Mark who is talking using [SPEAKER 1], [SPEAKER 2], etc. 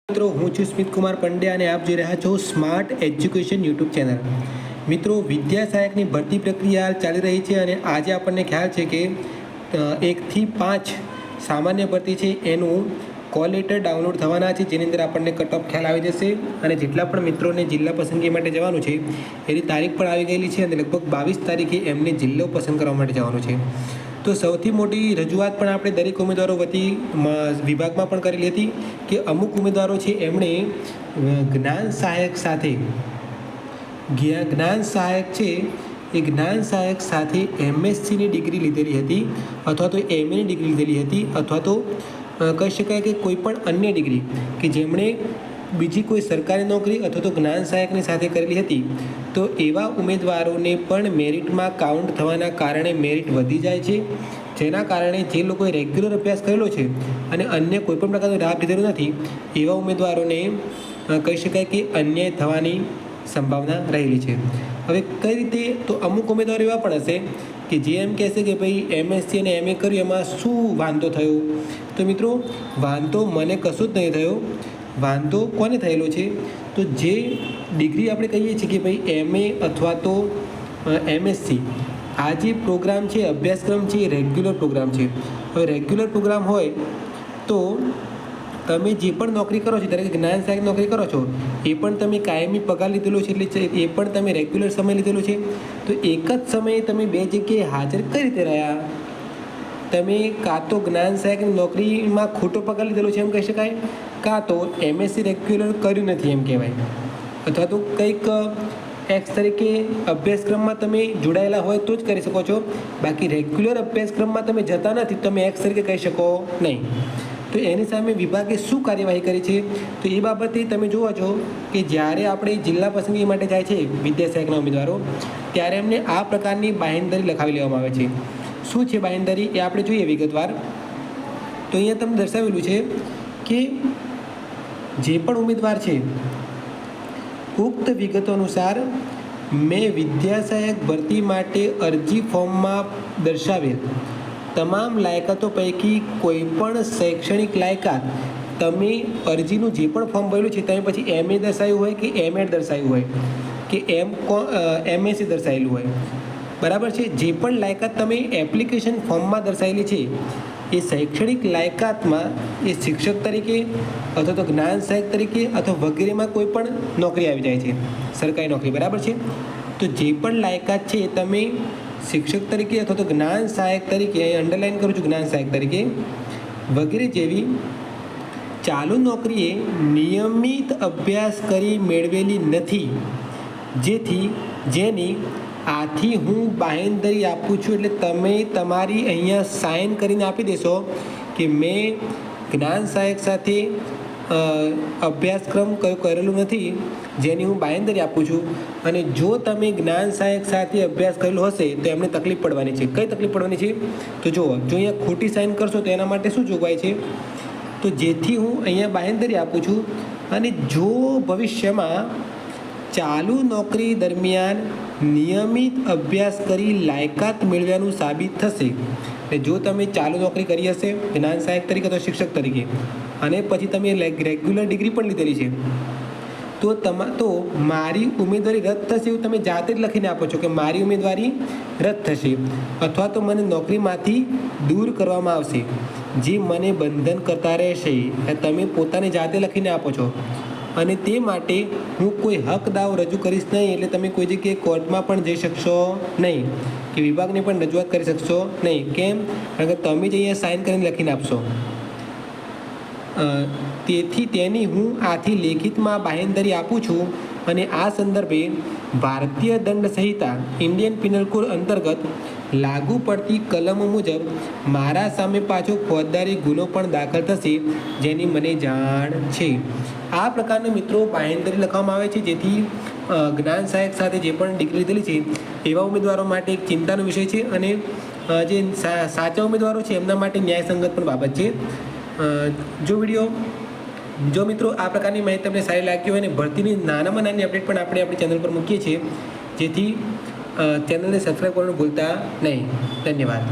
[SPEAKER 1] મિત્રો હું છું સ્મિત કુમાર પંડ્યા અને આપ જોઈ રહ્યા છો સ્માર્ટ એજ્યુકેશન યુટ્યુબ ચેનલ। મિત્રો વિદ્યા સહાયકની ભરતી પ્રક્રિયા ચાલી રહી છે અને આજે આપણને ખ્યાલ છે કે 1 થી 5 સામાન્ય ભરતી છે એનું કોલ લેટર ડાઉનલોડ થવાના છે, જેની અંદર આપણને કટ ઓફ ખ્યાલ આવી જશે અને જેટલા પણ મિત્રોને જિલ્લા પસંદગી માટે જવાનું છે એની તારીખ પણ આવી ગયેલી છે અને લગભગ 22 તારીખે એમને જિલ્લો પસંદ કરવા માટે જવાનું છે। તો સૌથી મોટી રજૂઆત પણ આપણે દરેક ઉમેદવારો વતી વિભાગમાં પણ કરેલી હતી કે અમુક ઉમેદવારો છે એમણે જ્ઞાન સહાયક સાથે જ્ઞાન સહાયક સાથે એમએસસીની ડિગ્રી લીધેલી હતી અથવા તો એમએની ડિગ્રી લીધેલી હતી અથવા તો કહી શકાય કે કોઈ પણ અન્ય ડિગ્રી કે જેમણે બીજી કોઈ સરકારી નોકરી અથવા તો જ્ઞાન સહાયકની સાથે કરેલી હતી, તો એવા ઉમેદવારોને પણ મેરિટમાં કાઉન્ટ થવાના કારણે મેરિટ વધી જાય છે, જેના કારણે જે લોકોએ રેગ્યુલર અભ્યાસ કરેલો છે અને અન્ય કોઈપણ પ્રકારનો લાભ લીધેલો નથી એવા ઉમેદવારોને કહી શકાય કે અન્યાય થવાની સંભાવના રહેલી છે। હવે કઈ રીતે? તો અમુક ઉમેદવારો એવા પણ હશે કે જે એમ કહેશે કે ભાઈ એમએસસી અને એમએ કર્યું એમાં શું વાંધો થયો? તો મિત્રો, વાંધો મને કશું જ નહીં થયો। વાંધો કોને થયેલો છે? તો જે ડિગ્રી આપણે કહીએ છીએ કે ભાઈ એમએ અથવા તો એમએસસી, આ જે પ્રોગ્રામ છે, અભ્યાસક્રમ છે, એ રેગ્યુલર પ્રોગ્રામ છે। હવે રેગ્યુલર પ્રોગ્રામ હોય તો તમે જે પણ નોકરી કરો છો, દરેક જ્ઞાન સહાયક નોકરી કરો છો, એ પણ તમે કાયમી પગાર લીધેલો છે, એટલે એ પણ તમે રેગ્યુલર સમય લીધેલો છે। તો એક જ સમયે તમે બે જગ્યાએ હાજર કઈ રીતે રહ્યા? તમે કાં તો જ્ઞાન સહાયકની નોકરીમાં ખોટો પગાર લીધેલો છે એમ કહી શકાય, કાં તો એમએસસી રેગ્યુલર કર્યું નથી એમ કહેવાય, અથવા તો કંઈક એક્સ તરીકે અભ્યાસક્રમમાં તમે જોડાયેલા હોય તો જ કરી શકો છો, બાકી રેગ્યુલર અભ્યાસક્રમમાં તમે જતા નથી, તમે એક્સ તરીકે કહી શકો નહીં। તો એની સામે વિભાગે શું કાર્યવાહી કરી છે? તો એ બાબતે તમે જુઓ છો કે જ્યારે આપણે જિલ્લા પસંદગી માટે જાય છે વિદ્યા સહાયકના ઉમેદવારો, ત્યારે એમને આ પ્રકારની બાંહેધરી લખાવી લેવામાં આવે છે। શું છે બાંહેધરી એ આપણે જોઈએ વિગતવાર। તો અહીંયા તમને દર્શાવેલું છે કે જે પણ ઉમેદવાર છે ઉક્ત વિગતો અનુસાર મેં વિદ્યા સહાયક ભરતી માટે અરજી ફોર્મમાં દર્શાવેલ તમામ લાયકાતો પૈકી કોઈ પણ શૈક્ષણિક લાયકાત તમે અરજીનું જે પણ ફોર્મ ભરેલું છે તમે પછી એમએ દર્શાવ્યું હોય કે એમએડ દર્શાવ્યું હોય કે એમએસસી દર્શાવેલું હોય, બરાબર છે, જે પણ લાયકાત તમે એપ્લિકેશન ફોર્મમાં દર્શાવેલી છે એ શૈક્ષણિક લાયકાતમાં એ શિક્ષક તરીકે અથવા તો જ્ઞાન સહાયક તરીકે અથવા વગેરેમાં કોઈ પણ નોકરી આવી જાય છે, સરકારી નોકરી, બરાબર છે। તો જે પણ લાયકાત છે તમે શિક્ષક તરીકે અથવા તો જ્ઞાન સહાયક તરીકે, અહીં અંડરલાઇન કરું છું, જ્ઞાન સહાયક તરીકે વગેરે જેવી ચાલુ નોકરીએ નિયમિત અભ્યાસ કરી મેળવેલી નથી, જેની આથી હું બાંહેધરી આપું છું, એટલે તમે તમારી અહીંયા સાઇન કરીને આપી દેશો કે મેં જ્ઞાન સહાયક સાથે અભ્યાસક્રમ કરેલું નથી, જેની હું બાંહેધરી આપું છું। અને જો તમે જ્ઞાન સહાયક સાથે અભ્યાસ કરેલો હશે તો એમને તકલીફ પડવાની છે। કઈ તકલીફ પડવાની છે? તો જો અહીંયા ખોટી સાઇન કરશો તો એના માટે શું જોગવાઈ છે? તો જેથી હું અહીંયા બાંહેધરી આપું છું અને જો ભવિષ્યમાં ચાલુ નોકરી દરમિયાન નિયમિત અભ્યાસ કરી લાયકાત મેળવ્યાનું સાબિત થશે, એટલે જો તમે ચાલુ નોકરી કરી હશે જ્ઞાન સહાયક તરીકે અથવા શિક્ષક તરીકે અને પછી તમે રેગ્યુલર ડિગ્રી પણ લીધેલી છે, તો મારી ઉમેદવારી રદ થશે એવું તમે જાતે જ લખીને આપો છો કે મારી ઉમેદવારી રદ થશે અથવા તો મને નોકરીમાંથી દૂર કરવામાં આવશે, જે મને બંધન કરતા રહેશે, તમે પોતાની જાતે લખીને આપો છો। અને તે માટે હું કોઈ હક દાવ રજૂ કરીશ નહીં, એટલે તમે કોઈ જગ્યાએ કોર્ટમાં પણ જઈ શકશો નહીં કે વિભાગને પણ રજૂઆત કરી શકશો નહીં। કેમ? કારણ કે તમે જ અહીંયા સાઇન કરીને લખીને આપશો। તેથી તેની હું આથી લેખિતમાં બાંહેધરી આપું છું અને આ સંદર્ભે ભારતીય દંડ સંહિતા ઇન્ડિયન પિનલ કોડ અંતર્ગત લાગુ પડતી કલમો મુજબ મારા સામે પાછો ફોજદારી ગુનો પણ દાખલ થશે, જેની મને જાણ છે। આ પ્રકારના મિત્રો બાંહેધરી લખવામાં આવે છે, જેથી જ્ઞાન સહાયક સાથે જે પણ ડિગ્રી લીધેલી છે એવા ઉમેદવારો માટે એક ચિંતાનો વિષય છે અને જે સાચા ઉમેદવારો છે એમના માટે ન્યાયસંગત પણ બાબત છે। જો મિત્રો આ પ્રકારની માહિતી તમને સારી લાગી હોય અને ભરતીની નાનામાં નાની અપડેટ પણ આપણે આપણી ચેનલ પર મૂકીએ છીએ, જેથી ચેનલને સબસ્ક્રાઈબ કરવાનું ભૂલતા નહીં। ધન્યવાદ।